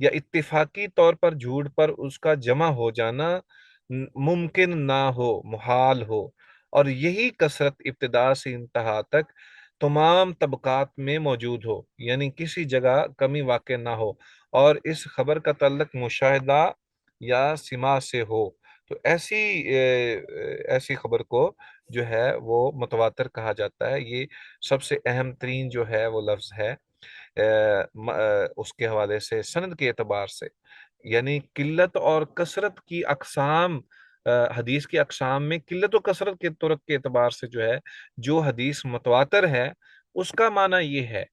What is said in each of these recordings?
یا اتفاقی طور پر جھوٹ پر اس کا جمع ہو جانا ممکن نہ ہو، محال ہو، اور یہی کثرت ابتدا سے انتہا تک تمام طبقات میں موجود ہو، یعنی کسی جگہ کمی واقع نہ ہو، اور اس خبر کا تعلق مشاہدہ یا سماع سے ہو، تو ایسی خبر کو جو ہے وہ متواتر کہا جاتا ہے۔ یہ سب سے اہم ترین جو ہے وہ لفظ ہے اس کے حوالے سے سند کے اعتبار سے، یعنی قلت اور کثرت کی اقسام، حدیث کی اقسام میں قلت و کثرت کے طرق کے اعتبار سے جو ہے جو حدیث متواتر ہے، اس کا معنی یہ ہے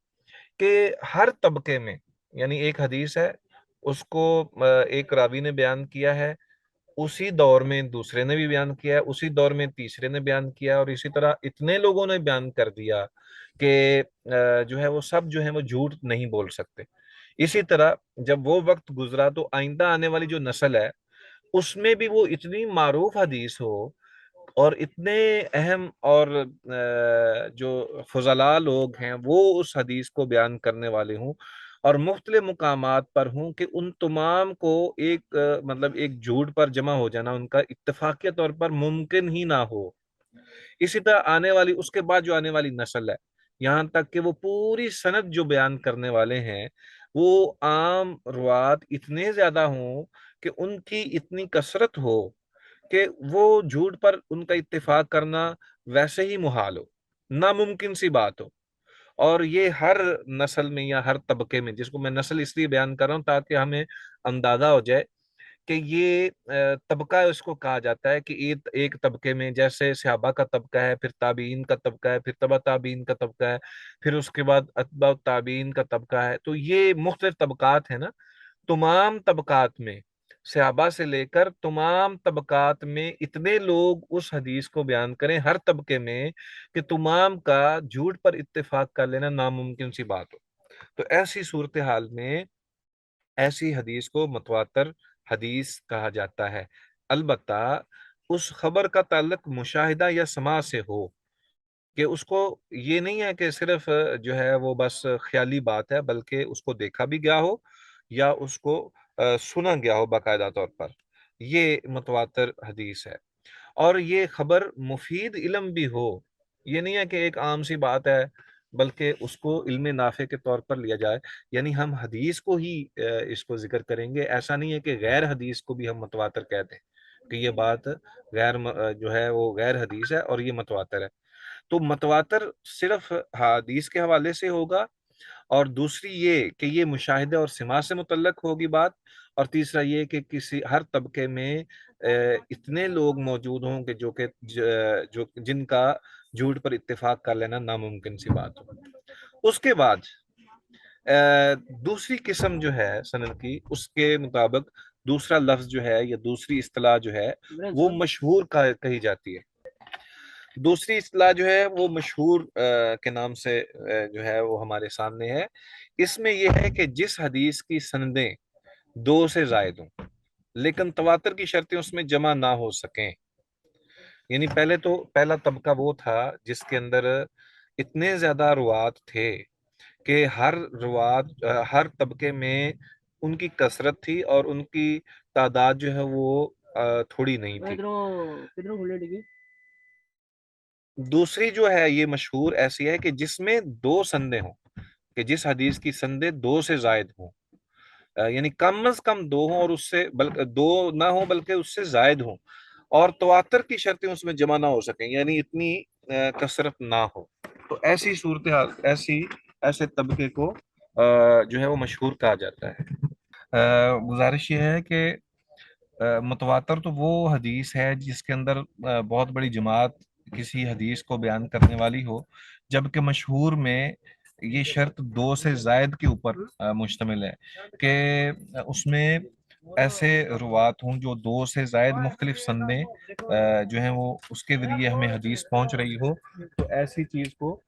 کہ ہر طبقے میں، یعنی ایک حدیث ہے، اس کو ایک راوی نے بیان کیا ہے، اسی دور میں دوسرے نے بھی بیان کیا ہے، اسی دور میں تیسرے نے بیان کیا ہے، اور اسی طرح اتنے لوگوں نے بیان کر دیا کہ جو ہے وہ سب جو ہے وہ جھوٹ نہیں بول سکتے۔ اسی طرح جب وہ وقت گزرا تو آئندہ آنے والی جو نسل ہے اس میں بھی وہ اتنی معروف حدیث ہو، اور اتنے اہم اور جو فضلاء لوگ ہیں وہ اس حدیث کو بیان کرنے والے ہوں، اور مختلف مقامات پر ہوں، کہ ان تمام کو ایک مطلب ایک جھوٹ پر جمع ہو جانا ان کا اتفاقی طور پر ممکن ہی نہ ہو۔ اسی طرح آنے والی، اس کے بعد جو آنے والی نسل ہے، یہاں تک کہ وہ پوری سند جو بیان کرنے والے ہیں وہ عام روات اتنے زیادہ ہوں کہ ان کی اتنی کثرت ہو کہ وہ جھوٹ پر ان کا اتفاق کرنا ویسے ہی محال ہو، ناممکن سی بات ہو۔ اور یہ ہر نسل میں یا ہر طبقے میں، جس کو میں نسل اس لیے بیان کر رہا ہوں تاکہ ہمیں اندازہ ہو جائے کہ یہ طبقہ اس کو کہا جاتا ہے، کہ ایک طبقے میں جیسے صحابہ کا طبقہ ہے، پھر تابعین کا طبقہ ہے، پھر تبع تابعین کا طبقہ ہے، پھر اس کے بعد اتباع تابعین کا طبقہ ہے، تو یہ مختلف طبقات ہیں نا۔ تمام طبقات میں، صحابہ سے لے کر تمام طبقات میں، اتنے لوگ اس حدیث کو بیان کریں ہر طبقے میں کہ تمام کا جھوٹ پر اتفاق کر لینا ناممکن سی بات ہو، تو ایسی صورتحال میں ایسی حدیث کو متواتر حدیث کہا جاتا ہے۔ البتہ اس خبر کا تعلق مشاہدہ یا سماع سے ہو، کہ اس کو یہ نہیں ہے کہ صرف جو ہے وہ بس خیالی بات ہے، بلکہ اس کو دیکھا بھی گیا ہو یا اس کو سنا گیا ہو باقاعدہ طور پر، یہ متواتر حدیث ہے۔ اور یہ خبر مفید علم بھی ہو، یہ نہیں ہے کہ ایک عام سی بات ہے، بلکہ اس کو علم نافع کے طور پر لیا جائے، یعنی ہم حدیث کو ہی اس کو ذکر کریں گے، ایسا نہیں ہے کہ غیر حدیث کو بھی ہم متواتر کہتے ہیں کہ یہ بات جو ہے وہ غیر حدیث ہے اور یہ متواتر ہے۔ تو متواتر صرف حدیث کے حوالے سے ہوگا، اور دوسری یہ کہ یہ مشاہدے اور سماع سے متعلق ہوگی بات، اور تیسرا یہ کہ کسی ہر طبقے میں اتنے لوگ موجود ہوں کہ جو جن کا جھوٹ پر اتفاق کر لینا ناممکن سی بات ہو۔ اس کے بعد دوسری قسم جو ہے سند کی، اس کے مطابق دوسرا لفظ جو ہے یا دوسری اصطلاح جو ہے وہ مشہور کہی جاتی ہے۔ دوسری اصطلاح جو ہے وہ مشہور کے نام سے جو ہے وہ ہمارے سامنے ہے۔ اس میں یہ ہے کہ جس حدیث کی سندیں دو سے زائد ہوں لیکن تواتر کی شرطیں اس میں جمع نہ ہو سکیں، یعنی پہلا طبقہ وہ تھا جس کے اندر اتنے زیادہ روات تھے کہ ہر طبقے میں ان کی کثرت تھی اور ان کی تعداد جو ہے وہ تھوڑی نہیں تھی۔ دوسری جو ہے یہ مشہور ایسی ہے کہ جس میں دو سندیں ہوں، کہ جس حدیث کی سندیں دو سے زائد ہوں، یعنی کم از کم دو ہوں، اور اس سے دو نہ ہوں بلکہ اس سے زائد ہوں، اور تواتر کی شرطیں اس میں جمع نہ ہو سکیں، یعنی اتنی کثرت نہ ہو، تو ایسی صورتحال ایسے طبقے کو جو ہے وہ مشہور کہا جاتا ہے۔ گزارش یہ ہے کہ متواتر تو وہ حدیث ہے جس کے اندر بہت بڑی جماعت کسی حدیث کو بیان کرنے والی ہو، جبکہ مشہور میں یہ شرط دو سے زائد کے اوپر مشتمل ہے، کہ اس میں ایسے روات ہوں جو دو سے زائد مختلف سندیں جو ہیں وہ اس کے ذریعے ہمیں حدیث پہنچ رہی ہو، تو ایسی چیز کو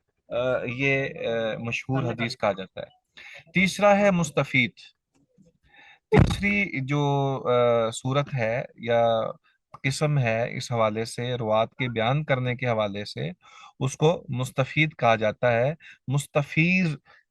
یہ مشہور حدیث کہا جاتا ہے۔ تیسرا ہے مستفید۔ تیسری جو صورت ہے یا قسم ہے اس حوالے سے، روات کے بیان کرنے کے حوالے سے، اس کو مستفید کہا جاتا ہے۔ مستفیض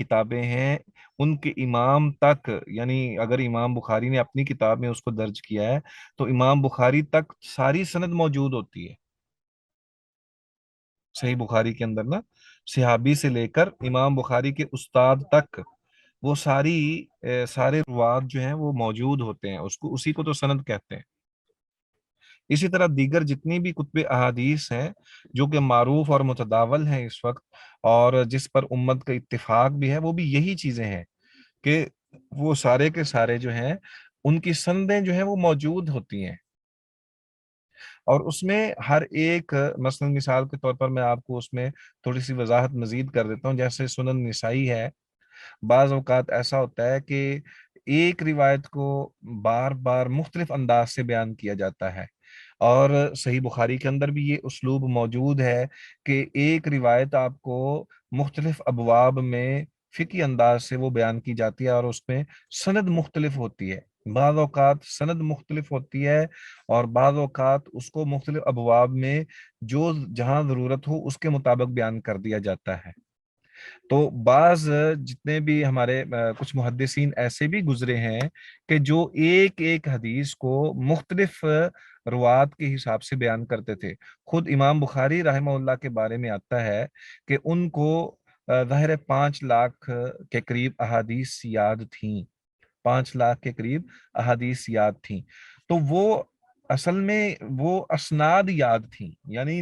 کتابیں ہیں ان کے امام تک، یعنی اگر امام بخاری نے اپنی کتاب میں اس کو درج کیا ہے تو امام بخاری تک ساری سند موجود ہوتی ہے صحیح بخاری کے اندر نا، صحابی سے لے کر امام بخاری کے استاد تک وہ سارے روات جو ہیں وہ موجود ہوتے ہیں، اسی کو تو سند کہتے ہیں۔ اسی طرح دیگر جتنی بھی کتب احادیث ہیں جو کہ معروف اور متداول ہیں اس وقت، اور جس پر امت کا اتفاق بھی ہے، وہ بھی یہی چیزیں ہیں کہ وہ سارے کے سارے جو ہیں ان کی سندیں جو ہیں وہ موجود ہوتی ہیں، اور اس میں ہر ایک مثلا مثال کے طور پر میں آپ کو اس میں تھوڑی سی وضاحت مزید کر دیتا ہوں، جیسے سنن نسائی ہے، بعض اوقات ایسا ہوتا ہے کہ ایک روایت کو بار بار مختلف انداز سے بیان کیا جاتا ہے، اور صحیح بخاری کے اندر بھی یہ اسلوب موجود ہے کہ ایک روایت آپ کو مختلف ابواب میں فقہی انداز سے وہ بیان کی جاتی ہے، اور اس میں سند مختلف ہوتی ہے، بعض اوقات سند مختلف ہوتی ہے، اور بعض اوقات اس کو مختلف ابواب میں جو جہاں ضرورت ہو اس کے مطابق بیان کر دیا جاتا ہے۔ تو بعض جتنے بھی ہمارے کچھ محدثین ایسے بھی گزرے ہیں کہ جو ایک ایک حدیث کو مختلف روات کے حساب سے بیان کرتے تھے۔ خود امام بخاری رحمہ اللہ کے بارے میں آتا ہے کہ ان کو ظاہر 5 لاکھ کے قریب احادیث یاد تھیں، 5 لاکھ کے قریب احادیث یاد تھیں، تو وہ اصل میں وہ اسناد یاد تھیں، یعنی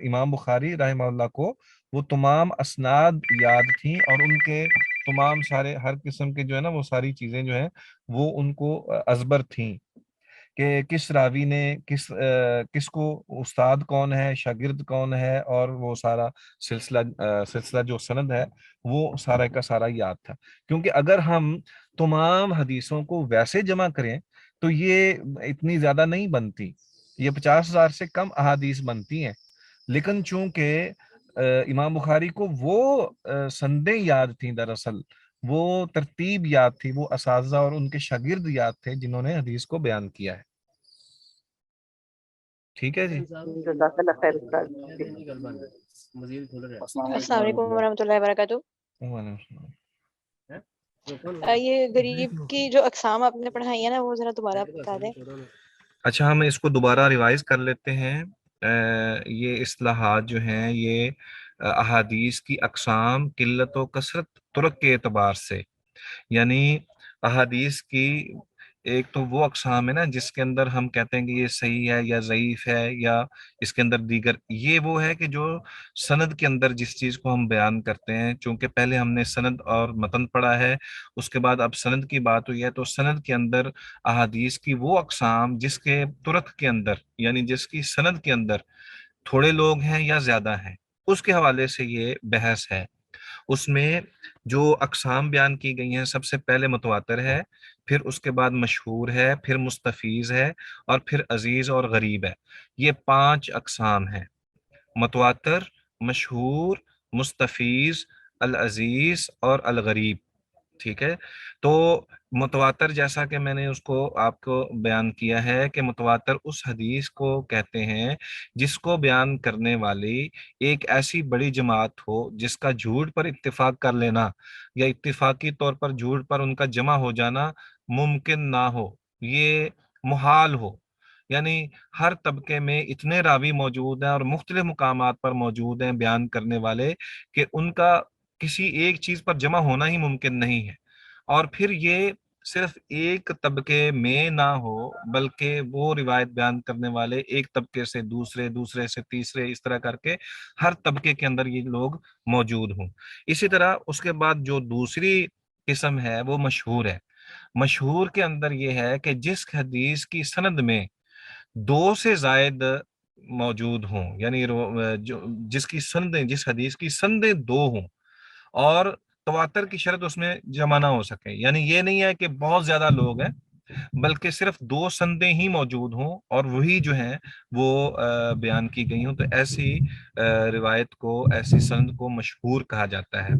امام بخاری رحمہ اللہ کو وہ تمام اسناد یاد تھیں، اور ان کے تمام سارے ہر قسم کے جو ہے نا وہ ساری چیزیں جو ہیں وہ ان کو ازبر تھیں، کہ کس راوی نے کس کو استاد کون ہے، شاگرد کون ہے، اور وہ سارا سلسلہ جو سند ہے وہ سارا کا سارا یاد تھا۔ کیونکہ اگر ہم تمام حدیثوں کو ویسے جمع کریں تو یہ اتنی زیادہ نہیں بنتی، یہ 50,000 سے کم احادیث بنتی ہیں، لیکن چونکہ امام بخاری کو وہ سندیں یاد تھیں، دراصل وہ ترتیب یاد تھی، وہ اساتذہ اور ان کے شاگرد یاد تھے جنہوں نے حدیث کو بیان کیا ہے۔ ٹھیک ہے جی۔ جزاک اللہ خیر استاد جی۔ السلام علیکم ورحمۃ اللہ وبرکاتہ۔ وعلیکم السلام۔ یہ غریب کی جو اقسام آپ نے پڑھائی ہیں نا وہ ذرا دوبارہ بتا دیں۔ اچھا، ہم اس کو دوبارہ ریوائز کر لیتے ہیں۔ یہ اصطلاحات جو ہیں یہ احادیث کی اقسام قلت و کثرت طرق کے اعتبار سے، یعنی احادیث کی ایک تو وہ اقسام ہے نا جس کے اندر ہم کہتے ہیں کہ یہ صحیح ہے یا ضعیف ہے یا اس کے اندر دیگر، یہ وہ ہے کہ جو سند کے اندر جس چیز کو ہم بیان کرتے ہیں، چونکہ پہلے ہم نے سند اور متن پڑھا ہے، اس کے بعد اب سند کی بات ہوئی ہے، تو سند کے اندر احادیث کی وہ اقسام جس کے ترک کے اندر، یعنی جس کی سند کے اندر تھوڑے لوگ ہیں یا زیادہ ہیں، اس کے حوالے سے یہ بحث ہے۔ اس میں جو اقسام بیان کی گئی ہیں، سب سے پہلے متواتر ہے، پھر اس کے بعد مشہور ہے، پھر مستفیض ہے، اور پھر عزیز اور غریب ہے۔ یہ 5 اقسام ہیں: متواتر، مشہور، مستفیض، العزیز اور الغریب۔ ٹھیک ہے، تو متواتر جیسا کہ میں نے اس کو آپ کو بیان کیا ہے کہ متواتر اس حدیث کو کہتے ہیں جس کو بیان کرنے والی ایک ایسی بڑی جماعت ہو جس کا جھوٹ پر اتفاق کر لینا یا اتفاقی طور پر جھوٹ پر ان کا جمع ہو جانا ممکن نہ ہو، یہ محال ہو، یعنی ہر طبقے میں اتنے راوی موجود ہیں اور مختلف مقامات پر موجود ہیں بیان کرنے والے کہ ان کا کسی ایک چیز پر جمع ہونا ہی ممکن نہیں ہے، اور پھر یہ صرف ایک طبقے میں نہ ہو بلکہ وہ روایت بیان کرنے والے ایک طبقے سے دوسرے، دوسرے سے تیسرے، اس طرح کر کے ہر طبقے کے اندر یہ لوگ موجود ہوں۔ اسی طرح اس کے بعد جو دوسری قسم ہے وہ مشہور ہے۔ مشہور کے اندر یہ ہے کہ جس حدیث کی سند میں 2 سے زائد موجود ہوں، یعنی جس کی سندیں، جس حدیث کی سندیں 2 ہوں اور تواتر کی شرط اس میں جمع نہ ہو سکے، یعنی یہ نہیں ہے کہ بہت زیادہ لوگ ہیں بلکہ صرف 2 سندیں ہی موجود ہوں اور وہی جو ہیں وہ بیان کی گئی ہوں، تو ایسی روایت کو، ایسی سند کو مشہور کہا جاتا ہے۔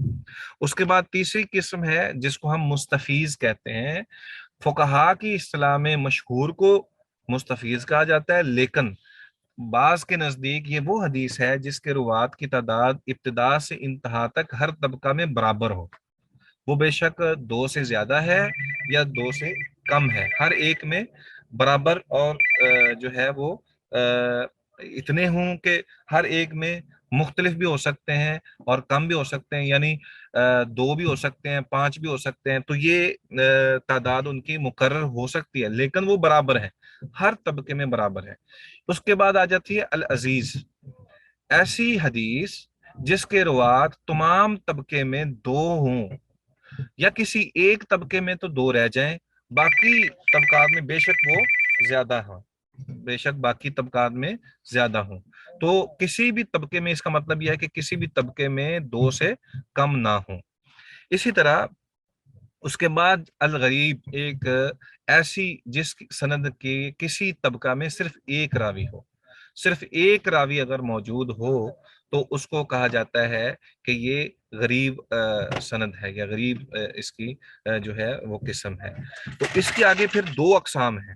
اس کے بعد تیسری قسم ہے جس کو ہم مستفیض کہتے ہیں۔ فقہا کی اصطلاح میں مشہور کو مستفیض کہا جاتا ہے، لیکن بعض کے نزدیک یہ وہ حدیث ہے جس کے روات کی تعداد ابتدا سے انتہا تک ہر طبقہ میں برابر ہو، وہ بے شک 2 سے زیادہ ہے یا 2 سے کم ہے، ہر ایک میں برابر اور جو ہے وہ اتنے ہوں کہ ہر ایک میں مختلف بھی ہو سکتے ہیں اور کم بھی ہو سکتے ہیں، یعنی 2 بھی ہو سکتے ہیں، 5 بھی ہو سکتے ہیں، تو یہ تعداد ان کی مقرر ہو سکتی ہے، لیکن وہ برابر ہے، ہر طبقے میں برابر ہے۔ اس کے بعد آ جاتی ہے العزیز، ایسی حدیث جس کے روات تمام طبقے میں 2 ہوں یا کسی ایک طبقے میں تو 2 رہ جائیں، باقی طبقات میں بے شک وہ زیادہ ہوں، بے شک باقی طبقات میں زیادہ ہوں، تو کسی بھی طبقے میں، اس کا مطلب یہ ہے کہ کسی بھی طبقے میں 2 سے کم نہ ہوں۔ اسی طرح اس کے بعد الغریب، ایک ایسی جس سند کی کسی طبقہ میں صرف ایک راوی ہو، صرف ایک راوی اگر موجود ہو تو اس کو کہا جاتا ہے کہ یہ غریب سند ہے یا غریب اس کی جو ہے وہ قسم ہے۔ تو اس کے آگے پھر 2 اقسام ہیں،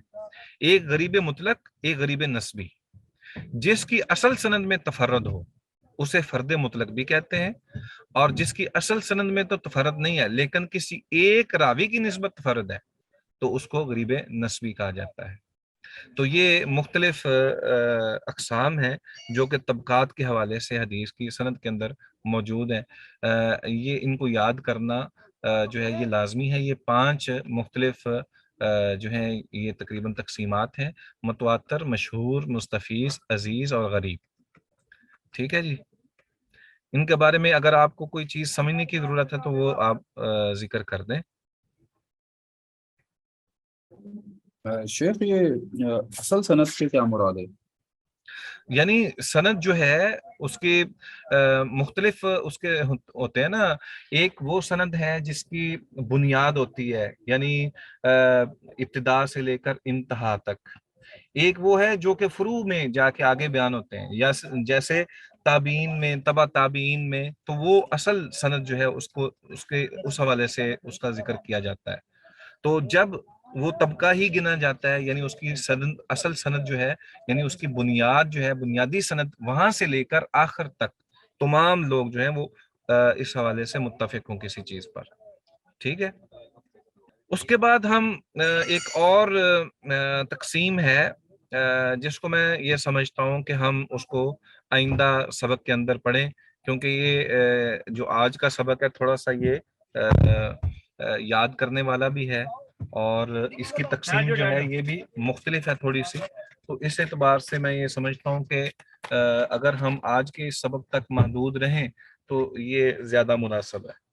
ایک غریب مطلق، ایک غریب نسبی۔ جس کی اصل سند میں تفرد ہو اسے فرد مطلق بھی کہتے ہیں، اور جس کی اصل سند میں تو تفرد نہیں ہے لیکن کسی ایک راوی کی نسبت تفرد ہے تو اس کو غریب نسبی کہا جاتا ہے۔ تو یہ مختلف اقسام ہیں جو کہ طبقات کے حوالے سے حدیث کی سند کے اندر موجود ہیں، یہ ان کو یاد کرنا جو ہے یہ لازمی ہے۔ یہ 5 مختلف جو ہیں یہ تقریباً تقسیمات ہیں، متواتر، مشہور، مستفیض، عزیز اور غریب۔ ٹھیک ہے جی، ان کے بارے میں اگر آپ کو کوئی چیز سمجھنے کی ضرورت ہے تو وہ آپ ذکر کر دیں۔ شیخ یہ اصل سند سے کیا مراد ہے؟ یعنی سند جو ہے اس کے مختلف اس کے ہوتے ہیں نا، ایک وہ سند ہے جس کی بنیاد ہوتی ہے، یعنی ابتدا سے لے کر انتہا تک، ایک وہ ہے جو کہ فروع میں جا کے آگے بیان ہوتے ہیں، یا جیسے تابعین میں، تبع تابعین میں، تو وہ اصل سند جو ہے اس کو اس کے اس حوالے سے اس کا ذکر کیا جاتا ہے۔ تو جب وہ طبقہ ہی گنا جاتا ہے، یعنی اس کی سند، اصل سند جو ہے، یعنی اس کی بنیاد جو ہے، بنیادی سند، وہاں سے لے کر آخر تک تمام لوگ جو ہیں وہ اس حوالے سے متفق ہوں کسی چیز پر۔ ٹھیک ہے، اس کے بعد ہم ایک اور تقسیم ہے جس کو میں یہ سمجھتا ہوں کہ ہم اس کو آئندہ سبق کے اندر پڑھیں، کیونکہ یہ جو آج کا سبق ہے تھوڑا سا یہ یاد کرنے والا بھی ہے، اور اس کی تقسیم جو ہے یہ بھی مختلف ہے تھوڑی سی، تو اس اعتبار سے میں یہ سمجھتا ہوں کہ اگر ہم آج کے اس سبق تک محدود رہیں تو یہ زیادہ مناسب ہے۔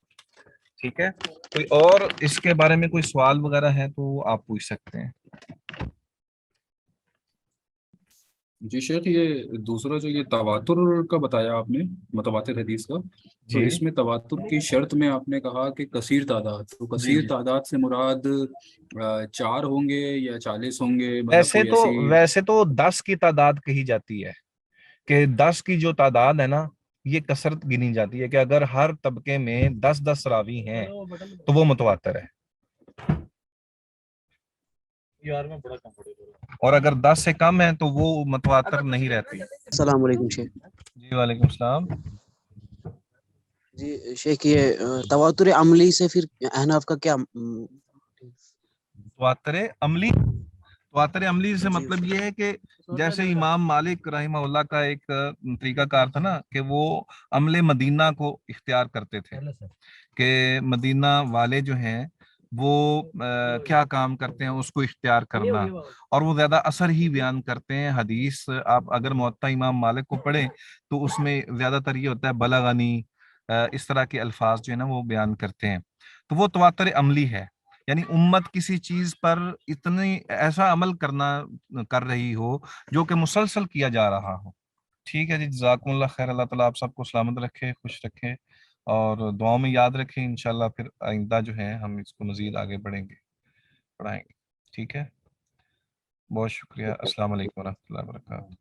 ٹھیک ہے، کوئی اور اس کے بارے میں کوئی سوال وغیرہ ہے تو آپ پوچھ سکتے ہیں۔ جی شیخ، یہ دوسرا جو یہ تواتر کا بتایا آپ نے، متواتر حدیث کا، تو جی اس میں تواتر کی شرط میں آپ نے کہا کہ کثیر تعداد، تو جی کثیر جی، تعداد سے مراد 4 ہوں گے یا 40 ہوں گے، مطلب کوئی ایسی؟ ویسے تو 10 کی تعداد کہی جاتی ہے کہ 10 کی جو تعداد ہے نا یہ کثرت گنی جاتی ہے، کہ اگر ہر طبقے میں 10 راوی ہیں تو وہ متواتر ہے، اور اگر 10 سے کم ہے تو وہ متواتر نہیں رہتی۔ السلام علیکم شیخ۔ جی وعلیکم السلام۔ جی شیخ، یہ تواتر عملی سے پھر احناف کا کیا تواتر عملی سے جی مطلب یہ ہے کہ جیسے امام مالک رحمہ اللہ کا ایک طریقہ کار تھا نا کہ وہ عمل مدینہ کو اختیار کرتے تھے، کہ مدینہ والے جو ہیں وہ کیا کام کرتے ہیں اس کو اختیار کرنا، اور وہ زیادہ اثر ہی بیان کرتے ہیں۔ حدیث آپ اگر موطا امام مالک کو پڑھیں تو اس میں زیادہ تر یہ ہوتا ہے بلغنی، اس طرح کے الفاظ جو ہے نا وہ بیان کرتے ہیں، تو وہ تواتر عملی ہے، یعنی امت کسی چیز پر اتنی ایسا عمل کر رہی ہو جو کہ مسلسل کیا جا رہا ہو۔ ٹھیک ہے جی، جزاکم اللہ خیر، اللہ تعالیٰ آپ سب کو سلامت رکھے، خوش رکھے، اور دعاؤں میں یاد رکھیں، انشاءاللہ پھر آئندہ جو ہے ہم اس کو مزید آگے بڑھیں گے، پڑھائیں گے۔ ٹھیک ہے، بہت شکریہ، السلام علیکم ورحمۃ اللہ وبرکاتہ۔